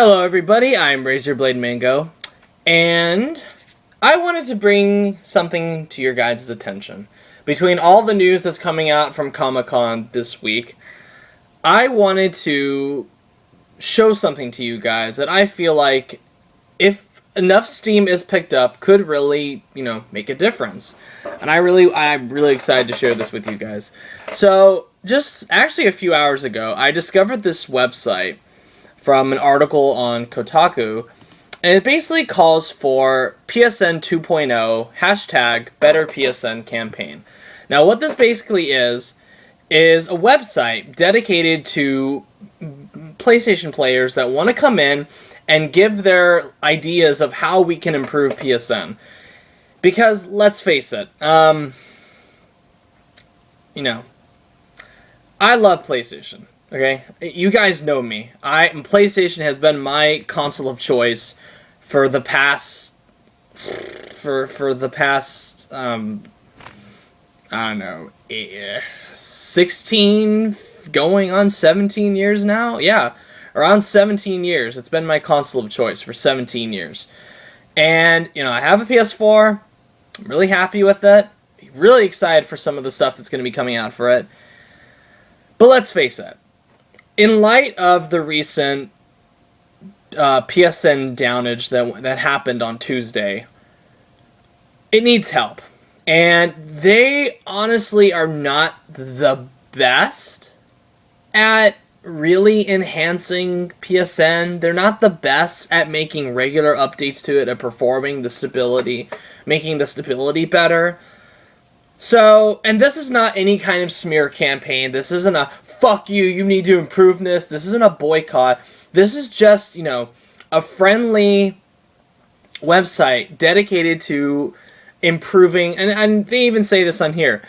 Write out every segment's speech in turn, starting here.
Hello everybody, I'm Razorblade Mango, and I wanted to bring something to your guys' attention. Between all the news that's coming out from Comic-Con this week, I wanted to show something to you guys that I feel like, if enough steam is picked up, could really, make a difference. And I'm really excited to share this with you guys. So, just actually a few hours ago, I discovered this website from an article on Kotaku, and it basically calls for PSN 2.0 hashtag BetterPSN campaign. Now, what this basically is a website dedicated to PlayStation players that want to come in and give their ideas of how we can improve PSN. Because, let's face it, I love PlayStation. Okay, you guys know me. PlayStation has been my console of choice for the past, I don't know, 16, going on 17 years now? Yeah, around 17 years. It's been my console of choice for 17 years. And, I have a PS4. I'm really happy with it. Really excited for some of the stuff that's going to be coming out for it. But let's face it. In light of the recent PSN downage that happened on Tuesday, it needs help. And they honestly are not the best at really enhancing PSN. They're not the best at making regular updates to it and performing the stability, making the stability better. So, and this is not any kind of smear campaign. This isn't a fuck you, you need to improve this. This isn't a boycott. This is just, a friendly website dedicated to improving, and they even say this on here.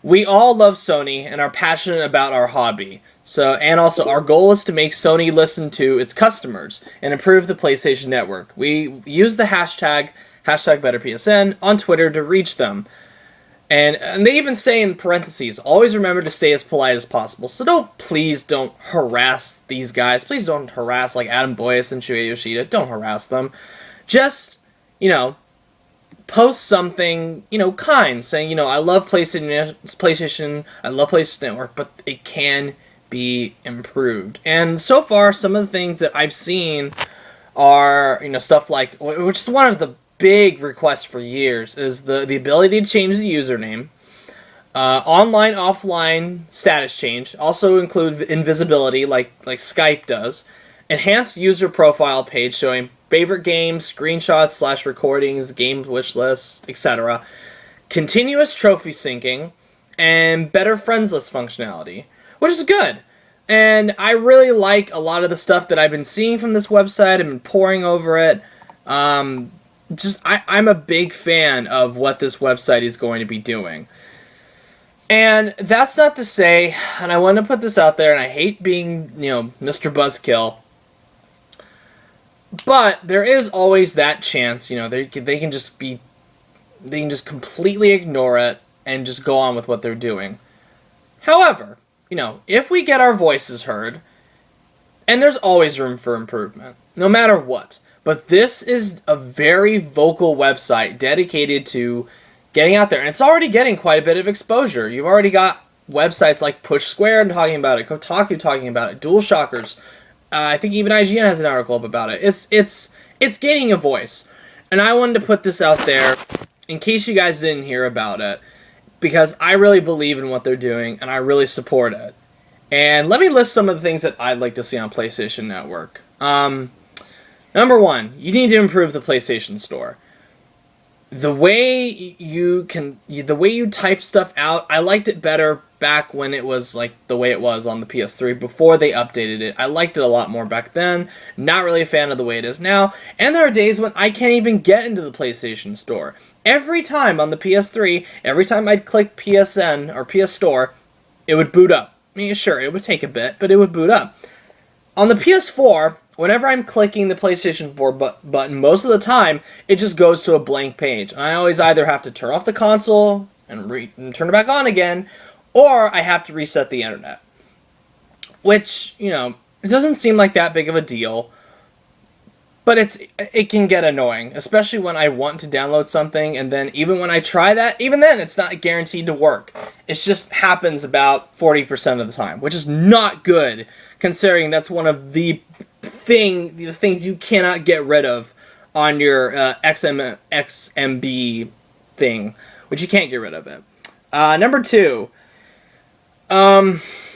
We all love Sony and are passionate about our hobby. So, and also our goal is to make Sony listen to its customers and improve the PlayStation Network. We use the hashtag BetterPSN on Twitter to reach them. And they even say in parentheses, always remember to stay as polite as possible. So please don't harass these guys. Please don't harass like Adam Boyes and Shuei Yoshida. Don't harass them. Just, post something, kind, saying, I love PlayStation, I love PlayStation Network, but it can be improved. And so far, some of the things that I've seen are, stuff like, which is one of the big request for years, is the ability to change the username, online offline status change, also include invisibility like Skype does, enhanced user profile page showing favorite games, screenshots / recordings, game wish lists, etc., continuous trophy syncing, and better friends list functionality, which is good. And I really like a lot of the stuff that I've been seeing from this website. I've been poring over it. I'm a big fan of what this website is going to be doing. And that's not to say, and I want to put this out there, and I hate being, Mr. Buzzkill, but there is always that chance, they can just completely ignore it and just go on with what they're doing. However, if we get our voices heard, and there's always room for improvement, no matter what. But this is a very vocal website dedicated to getting out there. And it's already getting quite a bit of exposure. You've already got websites like Push Square talking about it, Kotaku talking about it, DualShockers. I think even IGN has an article up about it. It's gaining a voice. And I wanted to put this out there in case you guys didn't hear about it, because I really believe in what they're doing and I really support it. And let me list some of the things that I'd like to see on PlayStation Network. Number one, you need to improve the PlayStation Store. The way you type stuff out, I liked it better back when it was like the way it was on the PS3 before they updated it. I liked it a lot more back then. Not really a fan of the way it is now. And there are days when I can't even get into the PlayStation Store. Every time on the PS3, every time I'd click PSN or PS Store, it would boot up. I mean, sure, it would take a bit, but it would boot up. On the PS4, whenever I'm clicking the PlayStation 4 button, most of the time, it just goes to a blank page. I always either have to turn off the console and turn it back on again, or I have to reset the internet. Which, it doesn't seem like that big of a deal, But it can get annoying, especially when I want to download something, and then even when I try that, even then it's not guaranteed to work. It just happens about 40% of the time, which is not good, considering that's one of the things you cannot get rid of on your XMB thing, which you can't get rid of it. Number 2,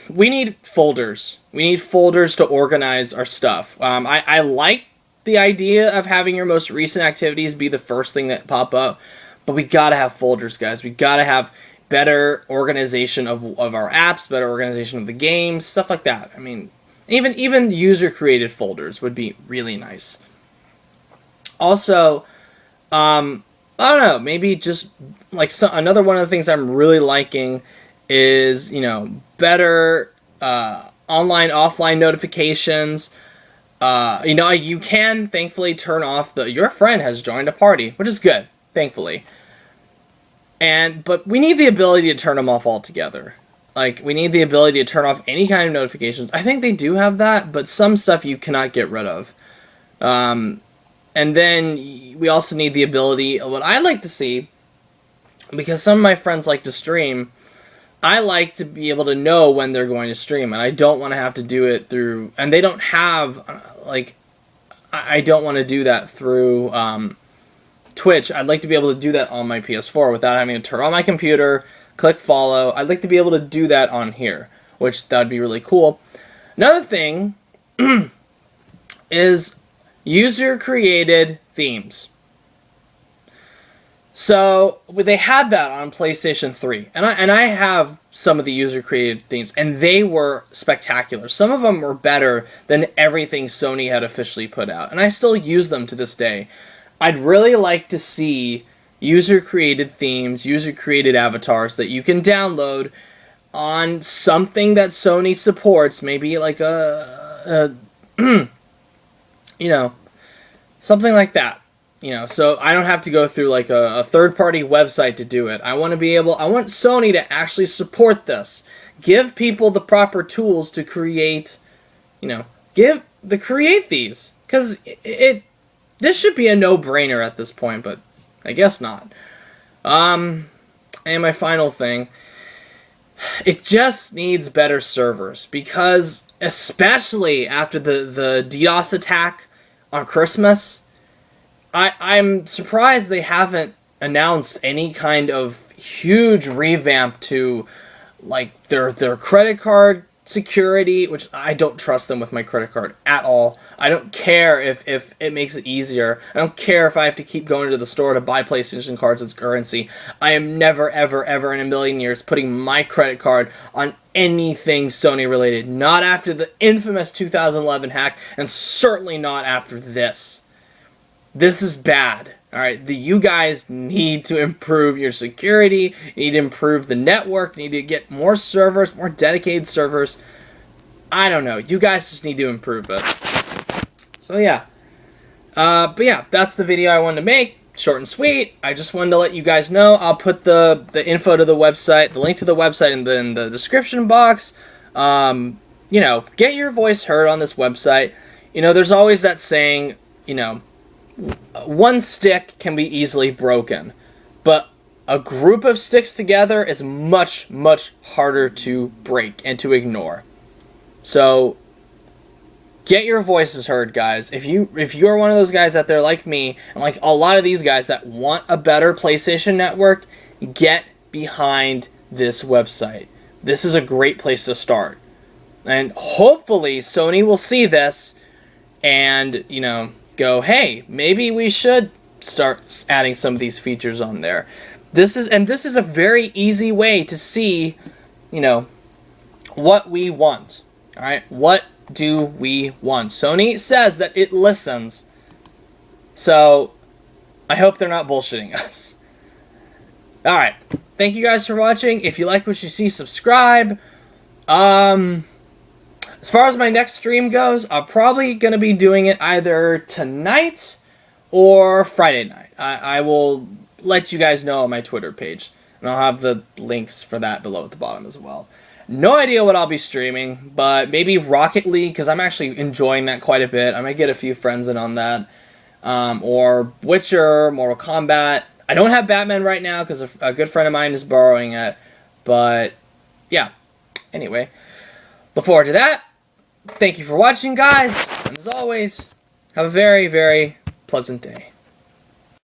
we need folders. We need folders to organize our stuff. I like the idea of having your most recent activities be the first thing that pop up, but we gotta have folders, guys. We gotta have better organization of our apps, better organization of the games, stuff like that. I mean, even user-created folders would be really nice. Also, I don't know, maybe just like another one of the things I'm really liking is, better online, offline notifications. You can thankfully turn off your friend has joined a party, which is good, thankfully. But we need the ability to turn them off altogether. Like, we need the ability to turn off any kind of notifications. I think they do have that, but some stuff you cannot get rid of. And then we also need the ability, what I like to see, because some of my friends like to stream, I like to be able to know when they're going to stream, and I don't want to have to do it through, and they don't have, I don't want to do that through Twitch. I'd like to be able to do that on my PS4 without having to turn on my computer, click follow. I'd like to be able to do that on here, which that would be really cool. Another thing is user-created themes. So they had that on PlayStation 3, and I have some of the user-created themes, and they were spectacular. Some of them were better than everything Sony had officially put out, and I still use them to this day. I'd really like to see user-created themes, user-created avatars that you can download on something that Sony supports, maybe like something like that. So I don't have to go through like a third-party website to do it. I want Sony to actually support this. Give people the proper tools to create, create these. Because this should be a no-brainer at this point, but I guess not. And my final thing, it just needs better servers. Because especially after the DDoS attack on Christmas, I'm surprised they haven't announced any kind of huge revamp to like their credit card security, which I don't trust them with my credit card at all. I don't care if it makes it easier. I don't care if I have to keep going to the store to buy PlayStation cards as currency. I am never, ever, ever in a million years putting my credit card on anything Sony related. Not after the infamous 2011 hack, and certainly not after this. This is bad. Alright, you guys need to improve your security, you need to improve the network, you need to get more servers, more dedicated servers. I don't know, you guys just need to improve it. So yeah. But yeah, that's the video I wanted to make. Short and sweet. I just wanted to let you guys know. I'll put the info to the website, the link to the website in the description box. Get your voice heard on this website. There's always that saying, one stick can be easily broken, but a group of sticks together is much, much harder to break and to ignore. So, get your voices heard, guys. If you're one of those guys out there like me, and like a lot of these guys that want a better PlayStation network, get behind this website. This is a great place to start. And hopefully Sony will see this and, go, hey, maybe we should start adding some of these features on there. This is a very easy way to see, what we want. All right, what do we want? Sony says that it listens, so I hope they're not bullshitting us. All right, thank you guys for watching. If you like what you see, subscribe. As far as my next stream goes, I'm probably going to be doing it either tonight or Friday night. I will let you guys know on my Twitter page. And I'll have the links for that below at the bottom as well. No idea what I'll be streaming, but maybe Rocket League, because I'm actually enjoying that quite a bit. I might get a few friends in on that. or Witcher, Mortal Kombat. I don't have Batman right now because a good friend of mine is borrowing it. But, yeah. Anyway, look forward to that. Thank you for watching, guys. And as always, have a very, very pleasant day.